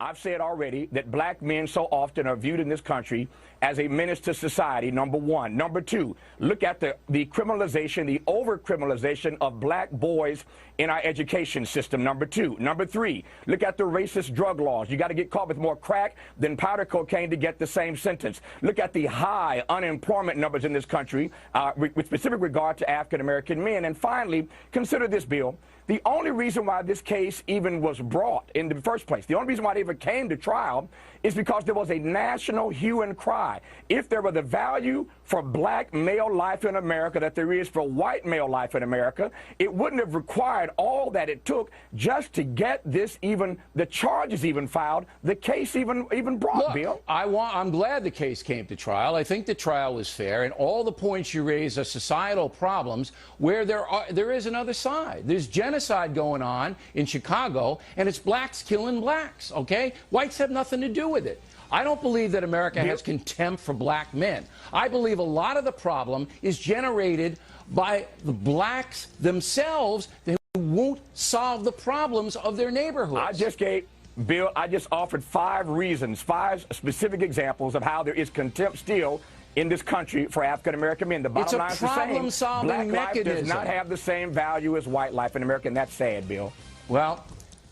I've said already that black men so often are viewed in this country as a menace to society, number one. Number two, look at the criminalization, the over-criminalization of black boys in our education system, number two. Number three, look at the racist drug laws. You got to get caught with more crack than powder cocaine to get the same sentence. Look at the high unemployment numbers in this country with specific regard to African-American men. And finally, consider this, Bill. The only reason why this case even was brought in the first place, the only reason why it ever came to trial is because there was a national hue and cry. If there were the value for black male life in America that there is for white male life in America, it wouldn't have required all that it took just to get this even, the charges even filed, the case even brought, Look, Bill. I'm glad the case came to trial. I think the trial was fair, and all the points you raise are societal problems where there is another side. There's genocide going on in Chicago, and it's blacks killing blacks, okay? Whites have nothing to do with it. I don't believe that America has contempt for black men. I believe a lot of the problem is generated by the blacks themselves who won't solve the problems of their neighborhoods. Bill, I just offered 5 reasons, 5 specific examples of how there is contempt still in this country for African-American men. The bottom line is the same. Problem-solving Black life does not mechanism. have the same value as white life in America, and that's sad, Bill. Well,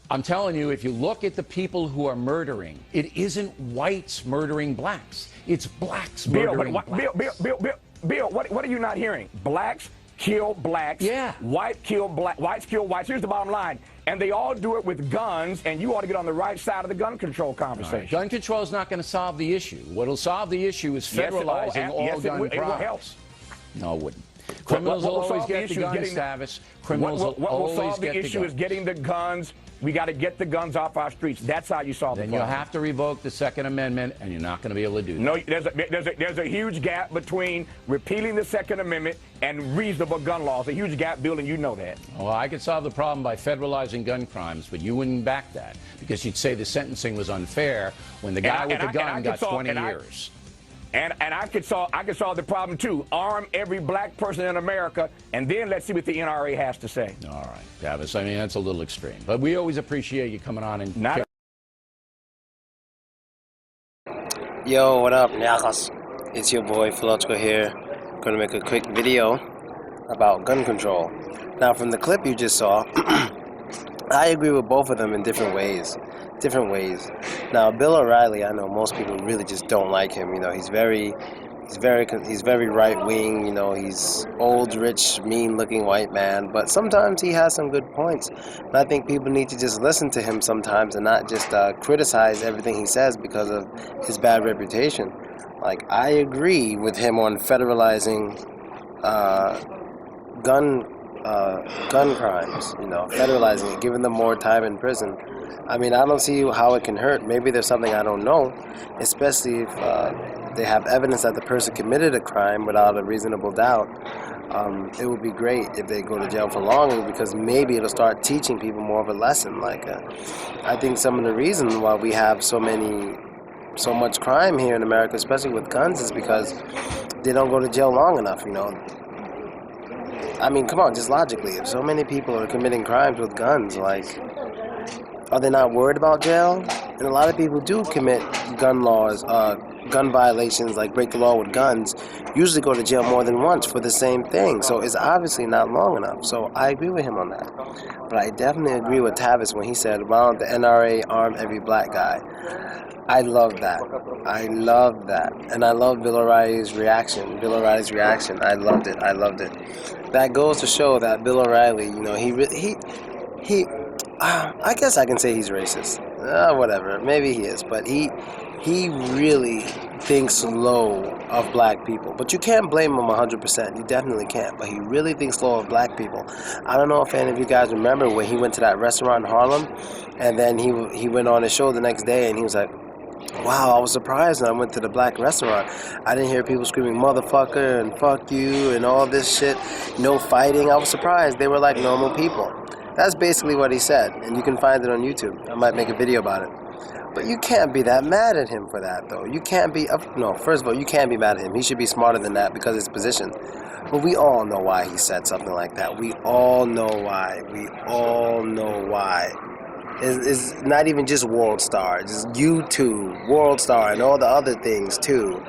I'm telling you, if you look at the people who are murdering, it isn't whites murdering blacks. It's blacks murdering blacks. Bill, what are you not hearing? Blacks kill blacks. Yeah. Whites kill whites. Here's the bottom line. And they all do it with guns, and you ought to get on the right side of the gun control conversation. Right. Gun control is not going to solve the issue. What will solve the issue is federalizing all gun crimes. It will help. No, it wouldn't. Criminals will always get the guns, Tavis. Criminals will always get the guns. What will solve the issue is getting the guns. We got to get the guns off our streets. That's how you solve the problem. Then you'll have to revoke the Second Amendment, and you're not going to be able to do that. No, there's a huge gap between repealing the Second Amendment and reasonable gun laws. A huge gap, Bill, and you know that. Well, I could solve the problem by federalizing gun crimes, but you wouldn't back that because you'd say the sentencing was unfair when the guy with the gun got 20 years. And I could solve the problem too. Arm every black person in America, and then let's see what the NRA has to say. All right, Tavis. I mean, that's a little extreme, but we always appreciate you coming on and. Yo, what up, Nyakos? It's your boy Philotko here. Going to make a quick video about gun control. Now, from the clip you just saw, I agree with both of them in different ways. Now, Bill O'Reilly, I know most people really just don't like him. You know, he's very right wing. You know, he's old, rich, mean-looking white man. But sometimes he has some good points, and I think people need to just listen to him sometimes and not just criticize everything he says because of his bad reputation. Like, I agree with him on federalizing gun crimes. You know, federalizing it, giving them more time in prison. I mean, I don't see how it can hurt. Maybe there's something I don't know, especially if they have evidence that the person committed a crime without a reasonable doubt. It would be great if they go to jail for longer because maybe it'll start teaching people more of a lesson. Like, I think some of the reason why we have so much crime here in America, especially with guns, is because they don't go to jail long enough, you know. I mean, come on, just logically, if so many people are committing crimes with guns, like, are they not worried about jail? And a lot of people do commit gun violations, like break the law with guns, usually go to jail more than once for the same thing. So it's obviously not long enough. So I agree with him on that. But I definitely agree with Tavis when he said, why don't the NRA arm every black guy? I love that. And I love Bill O'Reilly's reaction. I loved it. That goes to show that Bill O'Reilly, you know, he I guess I can say he's racist. Whatever, maybe he is, but he really thinks low of black people. But you can't blame him 100%. You definitely can't. But he really thinks low of black people. I don't know if any of you guys remember when he went to that restaurant in Harlem, and then he went on his show the next day, and he was like, wow, I was surprised when I went to the black restaurant. I didn't hear people screaming motherfucker and fuck you and all this shit. No fighting. I was surprised. They were like normal people. That's basically what he said, and you can find it on YouTube. I might make a video about it. But you can't be that mad at him for that, though. You can't be, no, first of all, you can't be mad at him. He should be smarter than that because of his position. But we all know why he said something like that. We all know why. is not even just World Star, just YouTube, World Star, and all the other things too.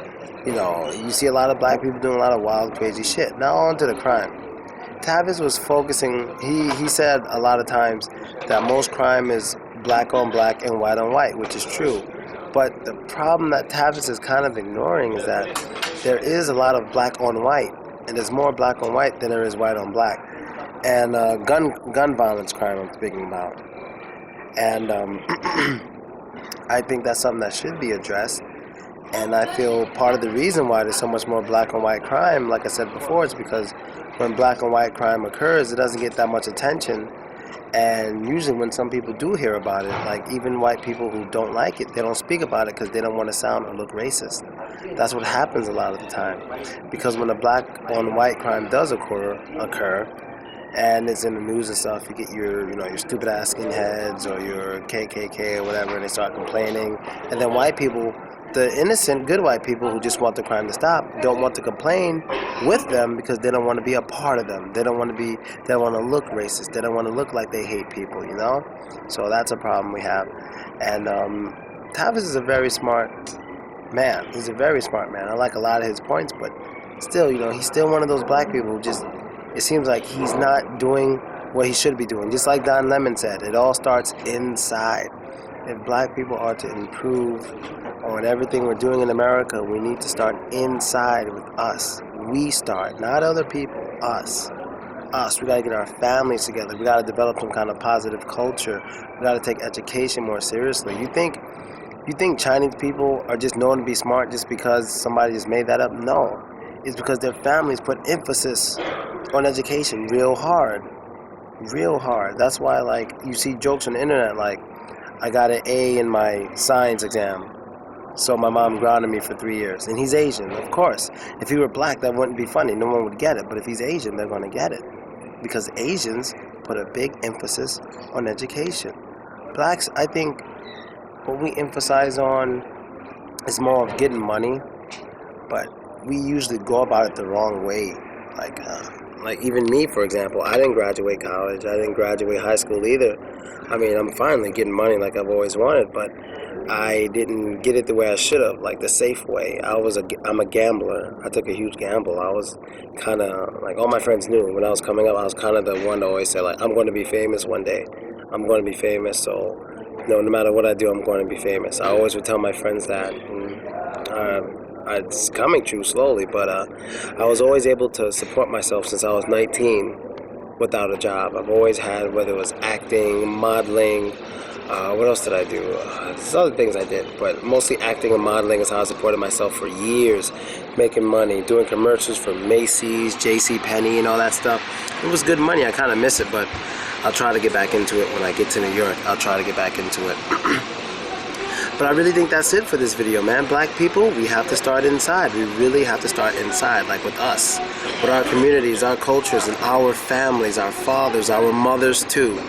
You know, you see a lot of black people doing a lot of wild, crazy shit. Now on to the crime. Tavis was focusing, he said a lot of times that most crime is black on black and white on white, which is true. But the problem that Tavis is kind of ignoring is that there is a lot of black on white, and there's more black on white than there is white on black. And gun violence crime I'm speaking about. And I think that's something that should be addressed. And I feel part of the reason why there's so much more black and white crime, like I said before, is because when black and white crime occurs, it doesn't get that much attention. And usually when some people do hear about it, like even white people who don't like it, they don't speak about it because they don't want to sound or look racist. That's what happens a lot of the time. Because when a black on white crime does occur, and it's in the news and stuff, you get your stupid ass skinheads or your KKK or whatever, and they start complaining. And then white people, the innocent, good white people who just want the crime to stop, don't want to complain with them because they don't want to be a part of them. They don't want to look racist. They don't want to look like they hate people, you know? So that's a problem we have. And Tavis is a very smart man. He's a very smart man. I like a lot of his points, but still, he's still one of those black people who just, it seems like he's not doing what he should be doing. Just like Don Lemon said, it all starts inside. If black people are to improve on everything we're doing in America, we need to start inside with us. We start, not other people, us. Us. We gotta get our families together. We gotta develop some kind of positive culture. We gotta take education more seriously. You think Chinese people are just known to be smart just because somebody just made that up? No. It's because their families put emphasis on education real hard. Real hard. That's why, like, you see jokes on the internet like, I got an A in my science exam, so my mom grounded me for 3 years. And he's Asian, of course. If he were black, that wouldn't be funny. No one would get it. But if he's Asian, they're going to get it. Because Asians put a big emphasis on education. Blacks, I think, what we emphasize on is more of getting money, but we usually go about it the wrong way. Like even me, for example, I didn't graduate college. I didn't graduate high school either. I mean, I'm finally getting money like I've always wanted, but I didn't get it the way I should have, like the safe way. I'm a gambler. I took a huge gamble. I was kind of, like, all my friends knew when I was coming up, I was kind of the one to always say, like, I'm going to be famous one day. I'm going to be famous, so, no matter what I do, I'm going to be famous. I always would tell my friends that. It's coming true slowly, but I was always able to support myself since I was 19 without a job. I've always had, whether it was acting, modeling, what else did I do? There's other things I did, but mostly acting and modeling is how I supported myself for years, making money, doing commercials for Macy's, JCPenney, and all that stuff. It was good money. I kind of miss it, but I'll try to get back into it when I get to New York. I'll try to get back into it. But I really think that's it for this video, man. Black people, we have to start inside. We really have to start inside, like with us, with our communities, our cultures, and our families, our fathers, our mothers too.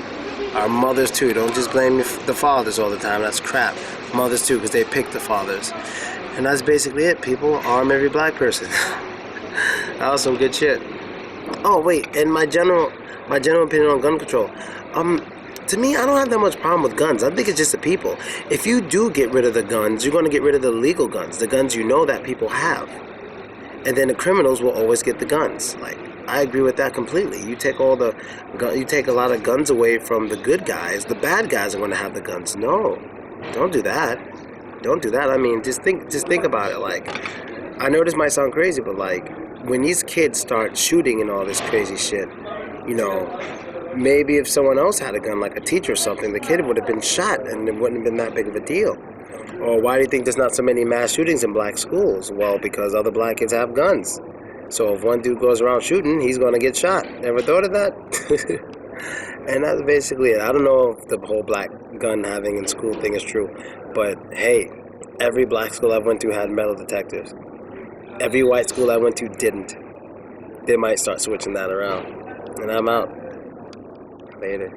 Our mothers too. Don't just blame the fathers all the time. That's crap. Mothers too, because they picked the fathers. And that's basically it, people. Arm every black person. That was some good shit. Oh, wait, and my general opinion on gun control. To me, I don't have that much problem with guns. I think it's just the people. If you do get rid of the guns, you're going to get rid of the legal guns, the guns that people have. And then the criminals will always get the guns. Like, I agree with that completely. You take a lot of guns away from the good guys, the bad guys are going to have the guns. No, don't do that. Don't do that. I mean, just think about it. Like, I know this might sound crazy, but like, when these kids start shooting and all this crazy shit, maybe if someone else had a gun, like a teacher or something, the kid would have been shot and it wouldn't have been that big of a deal. Or why do you think there's not so many mass shootings in black schools? Well, because other black kids have guns. So if one dude goes around shooting, he's going to get shot. Ever thought of that? And that's basically it. I don't know if the whole black gun having in school thing is true. But hey, every black school I went to had metal detectors. Every white school I went to didn't. They might start switching that around. And I'm out. Later.